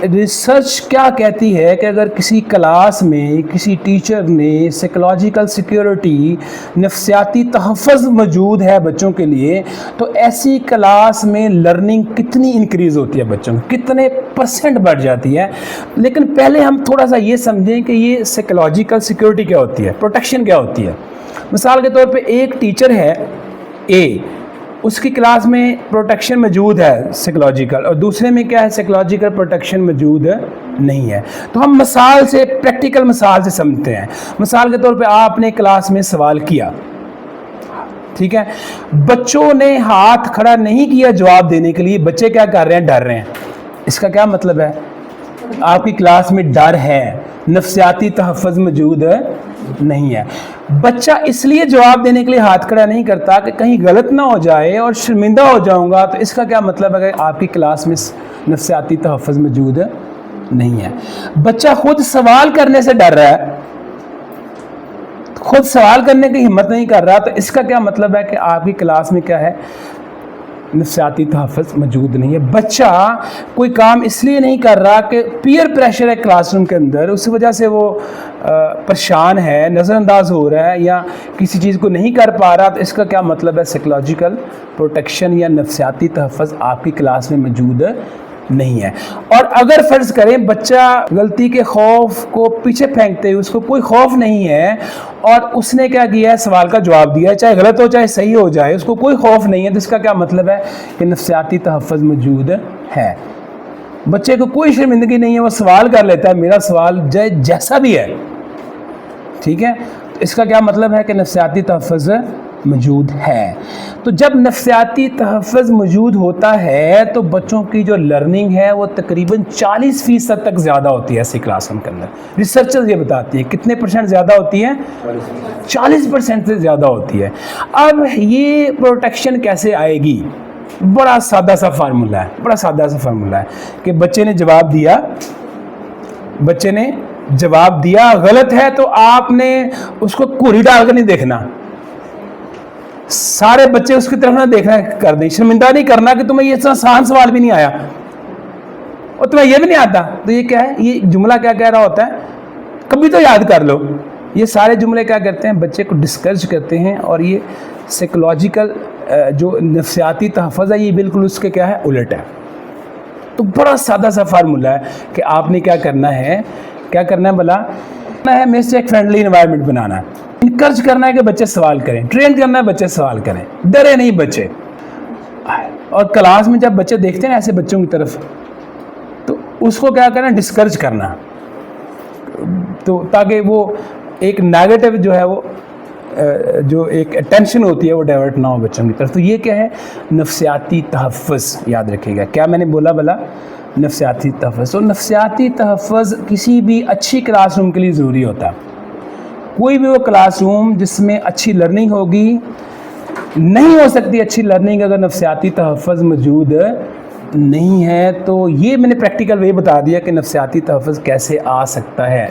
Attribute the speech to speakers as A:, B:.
A: Research کیا کہتی ہے کہ اگر کسی کلاس میں کسی ٹیچر نے سائیکولوجیکل سیکیورٹی، نفسیاتی تحفظ موجود ہے بچوں کے لیے، تو ایسی کلاس میں لرننگ کتنی انکریز ہوتی ہے، بچوں کتنے پرسنٹ بڑھ جاتی ہے۔ لیکن پہلے ہم تھوڑا سا یہ سمجھیں کہ یہ سائیکولوجیکل سیکیورٹی کیا ہوتی ہے، پروٹیکشن کیا ہوتی ہے۔ مثال کے طور پہ ایک ٹیچر ہے اے، اس کی کلاس میں پروٹیکشن موجود ہے سائیکولوجیکل، اور دوسرے میں کیا ہے، سائیکولوجیکل پروٹیکشن موجود نہیں ہے۔ تو ہم مثال سے، پریکٹیکل مثال سے سمجھتے ہیں۔ مثال کے طور پہ آپ نے کلاس میں سوال کیا، ٹھیک ہے، بچوں نے ہاتھ کھڑا نہیں کیا جواب دینے کے لیے، بچے کیا کر رہے ہیں، ڈر رہے ہیں۔ اس کا کیا مطلب ہے؟ آپ کی کلاس میں ڈر ہے، نفسیاتی تحفظ موجود نہیں ہے۔ بچہ اس لیے جواب دینے کے لیے ہاتھ کھڑا نہیں کرتا کہ کہیں غلط نہ ہو جائے اور شرمندہ ہو جاؤں گا، تو اس کا کیا مطلب ہے کہ آپ کی کلاس میں نفسیاتی تحفظ موجود نہیں ہے۔ بچہ خود سوال کرنے سے ڈر رہا ہے، خود سوال کرنے کی ہمت نہیں کر رہا، تو اس کا کیا مطلب ہے کہ آپ کی کلاس میں کیا ہے، نفسیاتی تحفظ موجود نہیں ہے۔ بچہ کوئی کام اس لیے نہیں کر رہا کہ پیئر پریشر ہے کلاس روم کے اندر، اس وجہ سے وہ پریشان ہے، نظر انداز ہو رہا ہے، یا کسی چیز کو نہیں کر پا رہا، تو اس کا کیا مطلب ہے، سائیکولوجیکل پروٹیکشن یا نفسیاتی تحفظ آپ کی کلاس میں موجود نہیں ہے۔ اور اگر فرض کریں بچہ غلطی کے خوف کو پیچھے پھینکتے ہوئے، اس کو کوئی خوف نہیں ہے اور اس نے کیا کیا ہے، سوال کا جواب دیا ہے، چاہے غلط ہو چاہے صحیح ہو جائے، اس کو کوئی خوف نہیں ہے، تو اس کا کیا مطلب ہے کہ نفسیاتی تحفظ موجود ہے۔ بچے کو کوئی شرمندگی نہیں ہے، وہ سوال کر لیتا ہے، میرا سوال جیسا بھی ہے، ٹھیک ہے، تو اس کا کیا مطلب ہے کہ نفسیاتی تحفظ موجود ہے۔ تو جب نفسیاتی تحفظ موجود ہوتا ہے تو بچوں کی جو لرننگ ہے وہ تقریباً 40% تک زیادہ ہوتی ہے ایسی کلاس روم کے اندر۔ ریسرچرز یہ بتاتی ہے کتنے پرسنٹ زیادہ ہوتی ہے، 40% سے زیادہ ہوتی ہے۔ اب یہ پروٹیکشن کیسے آئے گی؟ بڑا سادہ سا فارمولا ہے کہ بچے نے جواب دیا غلط ہے تو آپ نے اس کو کوری ڈال کر نہیں دیکھنا، سارے بچے اس کی طرف نہ دیکھنا کر دیں، شرمندہ نہیں کرنا کہ تمہیں یہ آسان سوال بھی نہیں آیا اور تمہیں یہ بھی نہیں آتا، تو یہ کیا ہے، یہ جملہ کیا کہہ رہا ہوتا ہے، کبھی تو یاد کر لو۔ یہ سارے جملے کیا کرتے ہیں، بچے کو ڈسکریج کرتے ہیں، اور یہ سائیکولوجیکل جو نفسیاتی تحفظ ہے یہ بالکل اس کے کیا ہے، الٹ ہے۔ تو بڑا سادہ سا فارمولا ہے کہ آپ نے کیا کرنا ہے بلا مسٹیک فرینڈلی انوائرمنٹ بنانا ہے، انکرج کرنا ہے کہ بچے سوال کریں، ٹرین کرنا ہے بچے سوال کریں، ڈرے نہیں بچے۔ اور کلاس میں جب بچے دیکھتے ہیں ایسے بچوں کی طرف تو اس کو کیا کرنا، ڈسکرج کرنا، تو تاکہ وہ ایک نیگیٹو جو ہے وہ جو ایک اٹینشن ہوتی ہے وہ ڈائیورٹ نہ ہو بچوں کی طرف۔ تو یہ کیا ہے، نفسیاتی تحفظ، یاد رکھیے گا کیا میں نے بولا بلا، نفسیاتی تحفظ۔ تو نفسیاتی تحفظ کسی بھی اچھی کلاس روم کے لیے ضروری ہوتا ہے۔ کوئی بھی وہ کلاس روم جس میں اچھی لرننگ ہوگی، نہیں ہو سکتی اچھی لرننگ اگر نفسیاتی تحفظ موجود نہیں ہے۔ تو یہ میں نے پریکٹیکل وے بتا دیا کہ نفسیاتی تحفظ کیسے آ سکتا ہے۔